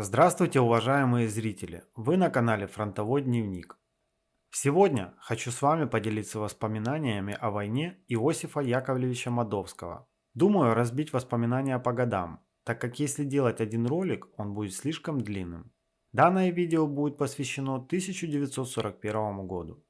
Здравствуйте, уважаемые зрители! Вы на канале Фронтовой дневник. Сегодня хочу с вами поделиться воспоминаниями о войне Иосифа Яковлевича Модовского. Думаю разбить воспоминания по годам, так как если делать один ролик, он будет слишком длинным. Данное видео будет посвящено 1941 году.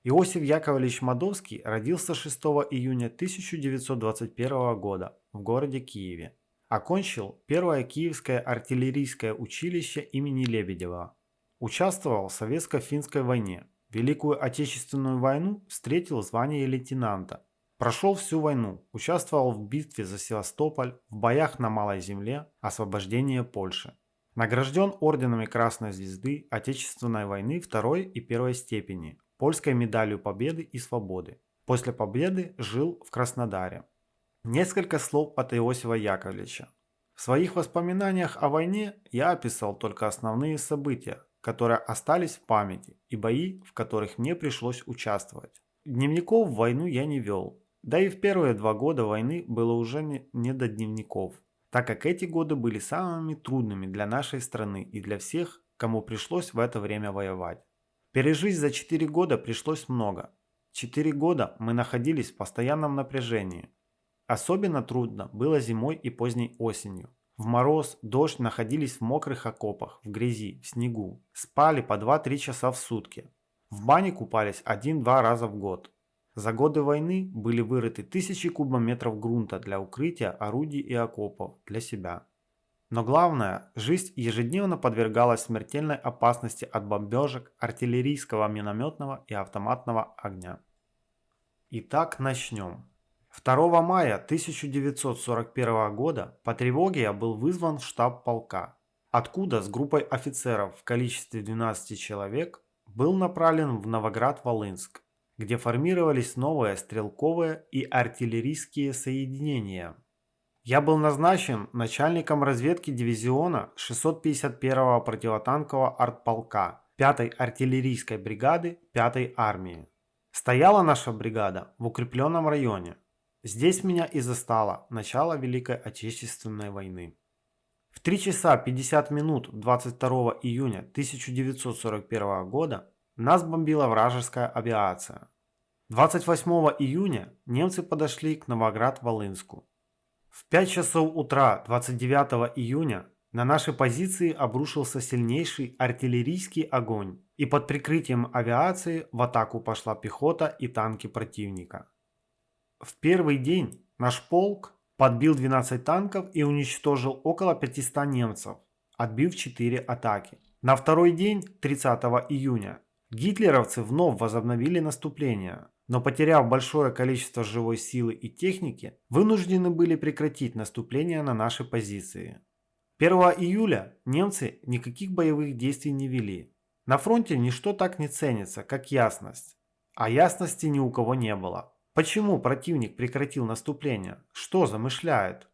Иосиф Яковлевич Модовский родился 6 июня 1921 года в городе Киеве. Окончил Первое Киевское артиллерийское училище имени Лебедева. Участвовал в Советско-финской войне. Великую Отечественную войну встретил в звании лейтенанта. Прошел всю войну, участвовал в битве за Севастополь, в боях на Малой Земле, освобождение Польши. Награжден орденами Красной Звезды Отечественной войны второй и первой степени, Польской медалью Победы и Свободы. После победы жил в Краснодаре. Несколько слов от Иосифа Яковлевича. В своих воспоминаниях о войне я описал только основные события, которые остались в памяти, и бои, в которых мне пришлось участвовать. Дневников в войну я не вел, да и в первые 2 года войны было уже не до дневников, так как эти годы были самыми трудными для нашей страны и для всех, кому пришлось в это время воевать. Пережить за 4 года пришлось много. 4 года мы находились в постоянном напряжении. Особенно трудно было зимой и поздней осенью. В мороз, дождь находились в мокрых окопах, в грязи, в снегу. Спали по 2-3 часа в сутки. В бане купались 1-2 раза в год. За годы войны были вырыты тысячи кубометров грунта для укрытия орудий и окопов для себя. Но главное, жизнь ежедневно подвергалась смертельной опасности от бомбежек, артиллерийского, минометного и автоматного огня. Итак, начнем. 2 мая 1941 года по тревоге я был вызван в штаб полка, откуда с группой офицеров в количестве 12 человек был направлен в Новоград-Волынск, где формировались новые стрелковые и артиллерийские соединения. Я был назначен начальником разведки дивизиона 651-го противотанкового артполка 5-й артиллерийской бригады 5-й армии. Стояла наша бригада в укрепленном районе. Здесь меня и застало начало Великой Отечественной войны. В 3 часа 50 минут 22 июня 1941 года нас бомбила вражеская авиация. 28 июня немцы подошли к Новоград-Волынску. В 5 часов утра 29 июня на наши позиции обрушился сильнейший артиллерийский огонь, и под прикрытием авиации в атаку пошла пехота и танки противника. В первый день наш полк подбил 12 танков и уничтожил около 500 немцев, отбив 4 атаки. На второй день, 30 июня, гитлеровцы вновь возобновили наступление, но потеряв большое количество живой силы и техники, вынуждены были прекратить наступление на наши позиции. 1 июля немцы никаких боевых действий не вели. На фронте ничто так не ценится, как ясность, а ясности ни у кого не было. Почему противник прекратил наступление? Что замышляет?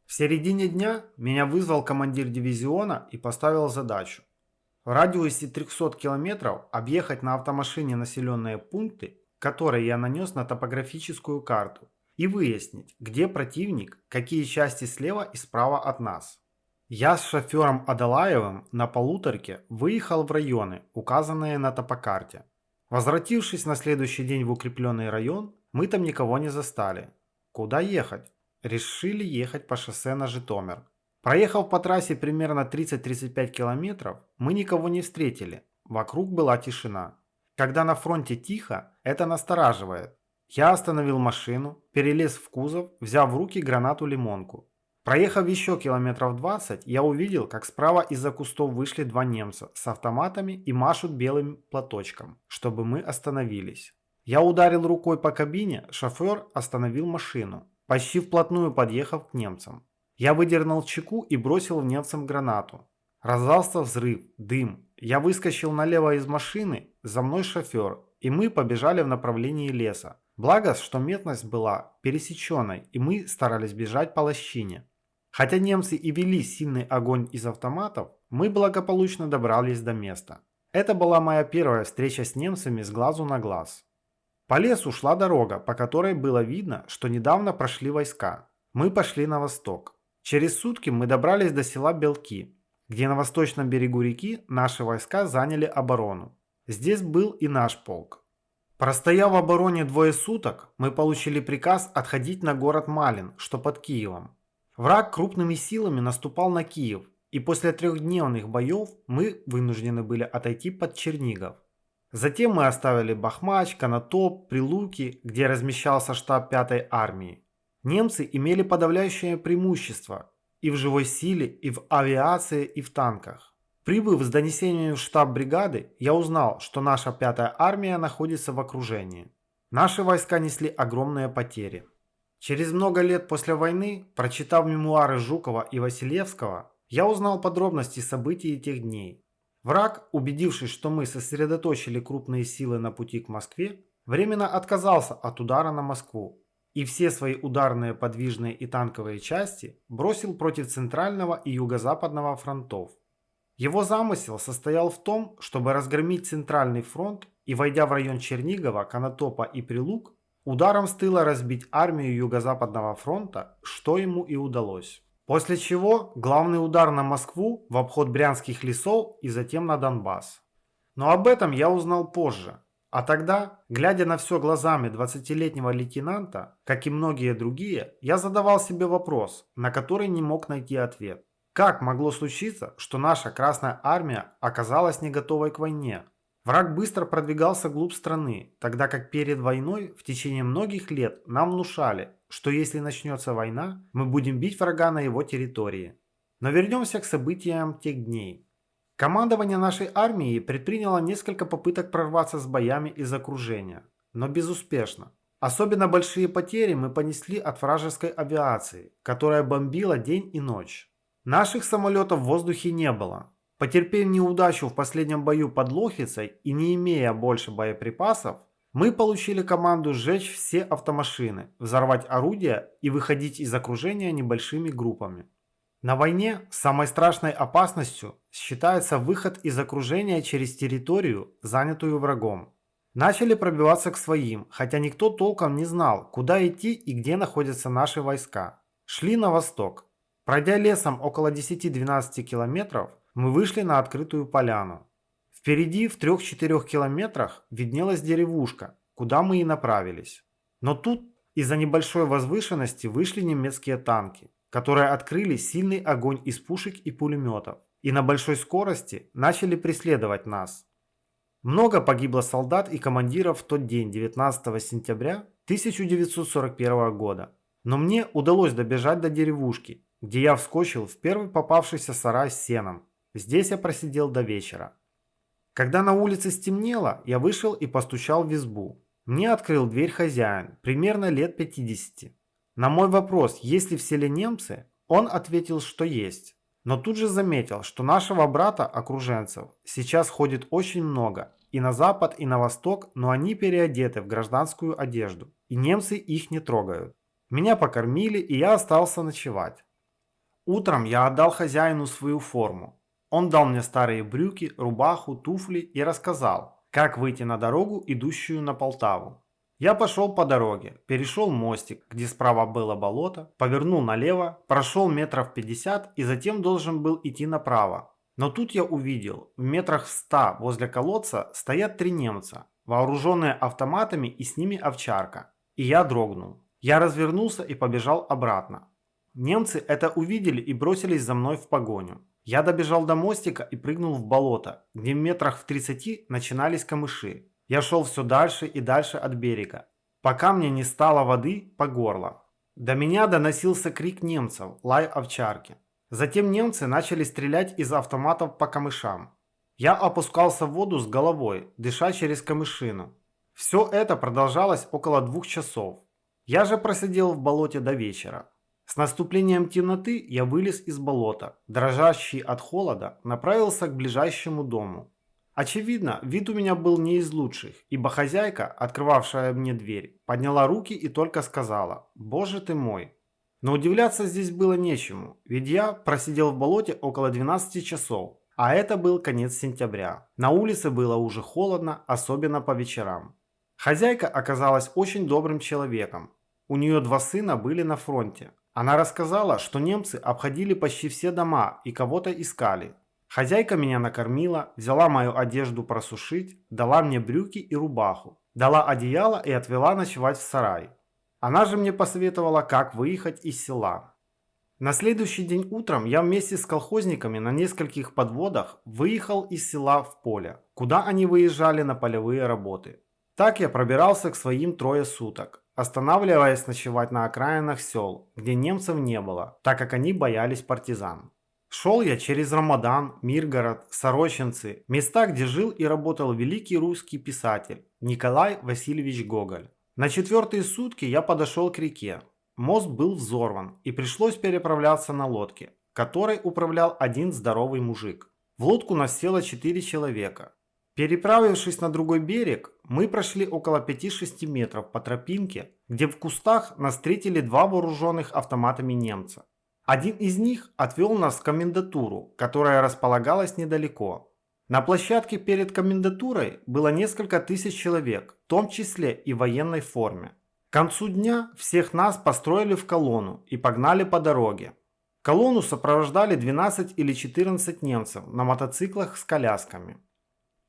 В середине дня меня вызвал командир дивизиона и поставил задачу. В радиусе 300 километров объехать на автомашине населенные пункты, которые я нанес на топографическую карту, и выяснить, где противник, какие части слева и справа от нас. Я с шофером Адалаевым на полуторке выехал в районы, указанные на топокарте. Возвратившись на следующий день в укрепленный район, мы там никого не застали. Куда ехать? Решили ехать по шоссе на Житомир. Проехав по трассе примерно 30-35 километров, мы никого не встретили. Вокруг была тишина. Когда на фронте тихо, это настораживает. Я остановил машину, перелез в кузов, взяв в руки гранату-лимонку. Проехав еще километров 20, я увидел, как справа из-за кустов вышли 2 немца с автоматами и машут белым платочком, чтобы мы остановились. Я ударил рукой по кабине, шофер остановил машину, почти вплотную подъехав к немцам. Я выдернул чеку и бросил в немцам гранату. Раздался взрыв, дым. Я выскочил налево из машины, за мной шофер, и мы побежали в направлении леса. Благо, что местность была пересеченной, и мы старались бежать по лощине. Хотя немцы и вели сильный огонь из автоматов, мы благополучно добрались до места. Это была моя первая встреча с немцами с глазу на глаз. По лесу шла дорога, по которой было видно, что недавно прошли войска. Мы пошли на восток. Через сутки мы добрались до села Белки. где на восточном берегу реки наши войска заняли оборону. Здесь был и наш полк. Простояв в обороне двое суток, мы получили приказ отходить на город Малин, что под Киевом. Враг крупными силами наступал на Киев, и после трехдневных боев мы вынуждены были отойти под Чернигов. Затем мы оставили Бахмач, Конотоп, Прилуки, где размещался штаб 5-й армии. Немцы имели подавляющее преимущество и в живой силе, и в авиации, и в танках. Прибыв с донесением в штаб бригады, я узнал, что наша 5-я армия находится в окружении. Наши войска несли огромные потери. Через много лет после войны, прочитав мемуары Жукова и Василевского, я узнал подробности событий тех дней. Враг, убедившись, что мы сосредоточили крупные силы на пути к Москве, временно отказался от удара на Москву и все свои ударные, подвижные и танковые части бросил против Центрального и Юго-Западного фронтов. Его замысел состоял в том, чтобы разгромить Центральный фронт и, войдя в район Чернигова, Конотопа и Прилук, ударом с тыла разбить армию Юго-Западного фронта, что ему и удалось. После чего главный удар на Москву в обход Брянских лесов и затем на Донбасс. Но об этом я узнал позже. А тогда, глядя на все глазами 20-летнего лейтенанта, как и многие другие, я задавал себе вопрос, на который не мог найти ответ. Как могло случиться, что наша Красная Армия оказалась не готовой к войне? Враг быстро продвигался вглубь страны, тогда как перед войной в течение многих лет нам внушали, что если начнется война, мы будем бить врага на его территории. Но вернемся к событиям тех дней. Командование нашей армии предприняло несколько попыток прорваться с боями из окружения, но безуспешно. Особенно большие потери мы понесли от вражеской авиации, которая бомбила день и ночь. Наших самолетов в воздухе не было. Потерпев неудачу в последнем бою под Лохвицей и не имея больше боеприпасов, мы получили команду сжечь все автомашины, взорвать орудия и выходить из окружения небольшими группами. На войне самой страшной опасностью считается выход из окружения через территорию, занятую врагом. Начали пробиваться к своим, хотя никто толком не знал, куда идти и где находятся наши войска. Шли на восток. Пройдя лесом около 10-12 километров, мы вышли на открытую поляну. Впереди в 3-4 километрах виднелась деревушка, куда мы и направились. Но тут из-за небольшой возвышенности вышли немецкие танки, которые открыли сильный огонь из пушек и пулеметов и на большой скорости начали преследовать нас. Много погибло солдат и командиров в тот день, 19 сентября 1941 года. Но мне удалось добежать до деревушки, где я вскочил в первый попавшийся сарай с сеном. Здесь я просидел до вечера. Когда на улице стемнело, я вышел и постучал в избу. Мне открыл дверь хозяин, примерно лет 50. На мой вопрос, есть ли в селе немцы, он ответил, что есть. Но тут же заметил, что нашего брата, окруженцев, сейчас ходит очень много. И на запад, и на восток, но они переодеты в гражданскую одежду. И немцы их не трогают. Меня покормили, и я остался ночевать. Утром я отдал хозяину свою форму. Он дал мне старые брюки, рубаху, туфли и рассказал, как выйти на дорогу, идущую на Полтаву. Я пошел по дороге, перешел мостик, где справа было болото, повернул налево, прошел метров 50 и затем должен был идти направо. Но тут я увидел, в метрах в 100 возле колодца стоят 3 немца, вооруженные автоматами и с ними овчарка. И я дрогнул. Я развернулся и побежал обратно. Немцы это увидели и бросились за мной в погоню. Я добежал до мостика и прыгнул в болото, где в метрах в 30 начинались камыши. Я шел все дальше и дальше от берега, пока мне не стало воды по горло. До меня доносился крик немцев, лай овчарки. Затем немцы начали стрелять из автоматов по камышам. Я опускался в воду с головой, дыша через камышину. Все это продолжалось около 2 часов. Я же просидел в болоте до вечера. С наступлением темноты я вылез из болота, дрожащий от холода, направился к ближайшему дому. Очевидно, вид у меня был не из лучших, ибо хозяйка, открывавшая мне дверь, подняла руки и только сказала: «Боже ты мой!». Но удивляться здесь было нечему, ведь я просидел в болоте около 12 часов, а это был конец сентября. На улице было уже холодно, особенно по вечерам. Хозяйка оказалась очень добрым человеком. У нее 2 сына были на фронте. Она рассказала, что немцы обходили почти все дома и кого-то искали. Хозяйка меня накормила, взяла мою одежду просушить, дала мне брюки и рубаху, дала одеяло и отвела ночевать в сарай. Она же мне посоветовала, как выехать из села. На следующий день утром я вместе с колхозниками на нескольких подводах выехал из села в поле, куда они выезжали на полевые работы. Так я пробирался к своим 3 суток, останавливаясь ночевать на окраинах сел, где немцев не было, так как они боялись партизан. Шел я через Рамадан, Миргород, Сорочинцы, места, где жил и работал великий русский писатель Николай Васильевич Гоголь. На 4 сутки я подошел к реке. Мост был взорван, и пришлось переправляться на лодке, которой управлял один здоровый мужик. В лодку нас село 4 человека. Переправившись на другой берег, мы прошли около 5-6 метров по тропинке, где в кустах нас встретили 2 вооруженных автоматами немца. Один из них отвел нас в комендатуру, которая располагалась недалеко. На площадке перед комендатурой было несколько тысяч человек, в том числе и в военной форме. К концу дня всех нас построили в колонну и погнали по дороге. Колонну сопровождали 12 или 14 немцев на мотоциклах с колясками.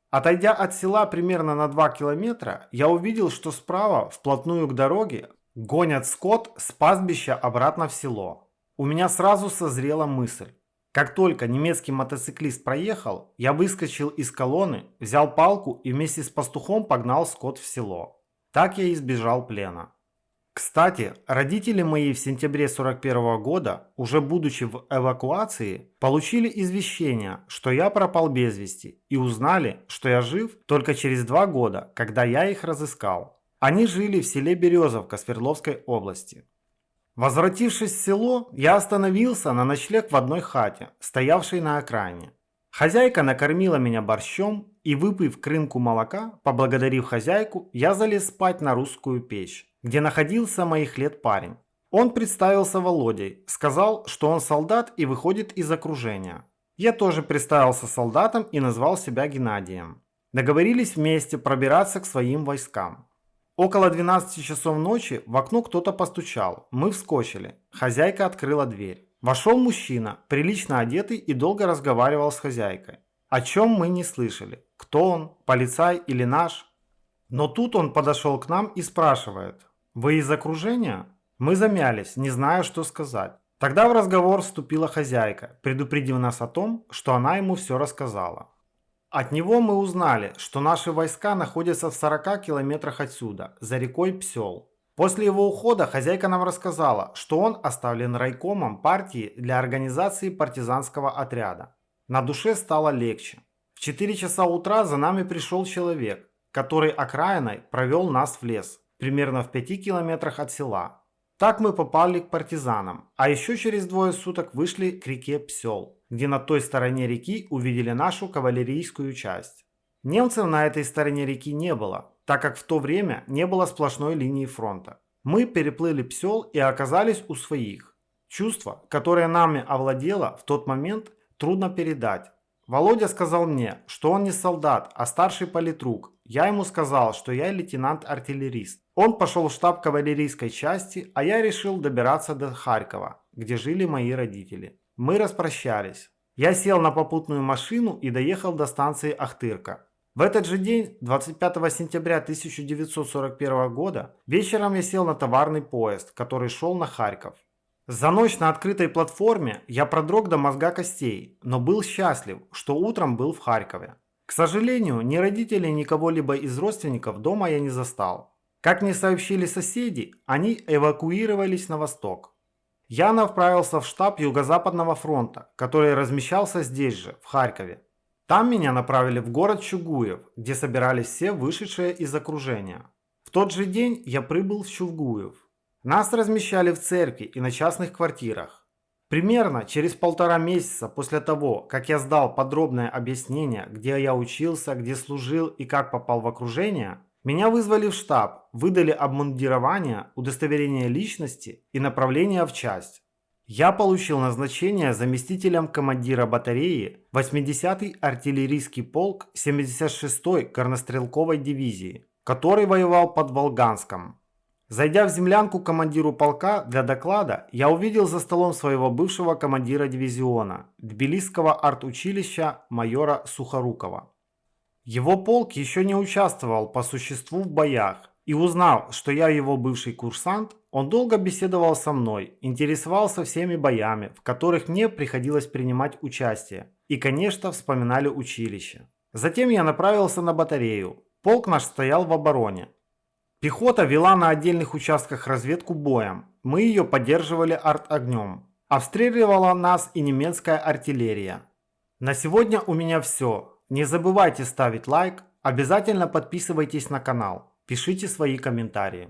Отойдя от села примерно на 2 километра, я увидел, что справа, вплотную к дороге, гонят скот с пастбища обратно в село. У меня сразу созрела мысль. Как только немецкий мотоциклист проехал, я выскочил из колонны, взял палку и вместе с пастухом погнал скот в село. Так я избежал плена. Кстати, родители мои в сентябре 1941 года, уже будучи в эвакуации, получили извещение, что я пропал без вести, и узнали, что я жив только через 2 года, когда я их разыскал. Они жили в селе Березовка Свердловской области. Возвратившись в село, я остановился на ночлег в одной хате, стоявшей на окраине. Хозяйка накормила меня борщом, и, выпив крынку молока, поблагодарив хозяйку, я залез спать на русскую печь, где находился моих лет парень. Он представился Володей, сказал, что он солдат и выходит из окружения. Я тоже представился солдатом и назвал себя Геннадием. Договорились вместе пробираться к своим войскам. Около 12 часов ночи в окно кто-то постучал. Мы вскочили. Хозяйка открыла дверь. Вошел мужчина, прилично одетый, и долго разговаривал с хозяйкой. О чем мы не слышали. Кто он, полицай или наш? Но тут он подошел к нам и спрашивает: «Вы из окружения?» Мы замялись, не зная, что сказать. Тогда в разговор вступила хозяйка, предупредив нас о том, что она ему все рассказала. От него мы узнали, что наши войска находятся в 40 километрах отсюда, за рекой Псел. После его ухода хозяйка нам рассказала, что он оставлен райкомом партии для организации партизанского отряда. На душе стало легче. В 4 часа утра за нами пришел человек, который окраиной провел нас в лес, примерно в 5 километрах от села. Так мы попали к партизанам, а еще через 2 суток вышли к реке Псел, где на той стороне реки увидели нашу кавалерийскую часть. Немцев на этой стороне реки не было, так как в то время не было сплошной линии фронта. Мы переплыли Псел и оказались у своих. Чувство, которое нами овладело в тот момент, трудно передать. Володя сказал мне, что он не солдат, а старший политрук. Я ему сказал, что я лейтенант-артиллерист. Он пошел в штаб кавалерийской части, а я решил добираться до Харькова, где жили мои родители. Мы распрощались. Я сел на попутную машину и доехал до станции Ахтырка. В этот же день, 25 сентября 1941 года, вечером я сел на товарный поезд, который шел на Харьков. За ночь на открытой платформе я продрог до мозга костей, но был счастлив, что утром был в Харькове. К сожалению, ни родителей, ни кого-либо из родственников дома я не застал. Как мне сообщили соседи, они эвакуировались на восток. Я направился в штаб Юго-Западного фронта, который размещался здесь же, в Харькове. Там меня направили в город Чугуев, где собирались все вышедшие из окружения. В тот же день я прибыл в Чугуев. Нас размещали в церкви и на частных квартирах. Примерно через 1,5 месяца после того, как я сдал подробное объяснение, где я учился, где служил и как попал в окружение, меня вызвали в штаб, выдали обмундирование, удостоверение личности и направление в часть. Я получил назначение заместителем командира батареи 80-й артиллерийский полк 76-й горнострелковой дивизии, который воевал под Волганском. Зайдя в землянку к командиру полка для доклада, я увидел за столом своего бывшего командира дивизиона, Тбилисского артучилища майора Сухорукова. Его полк еще не участвовал по существу в боях, и узнав, что я его бывший курсант, он долго беседовал со мной, интересовался всеми боями, в которых мне приходилось принимать участие, и, конечно, вспоминали училище. Затем я направился на батарею. Полк наш стоял в обороне. Пехота вела на отдельных участках разведку боем. Мы ее поддерживали арт-огнем. Обстреливала нас и немецкая артиллерия. На сегодня у меня все. Не забывайте ставить лайк, обязательно подписывайтесь на канал, пишите свои комментарии.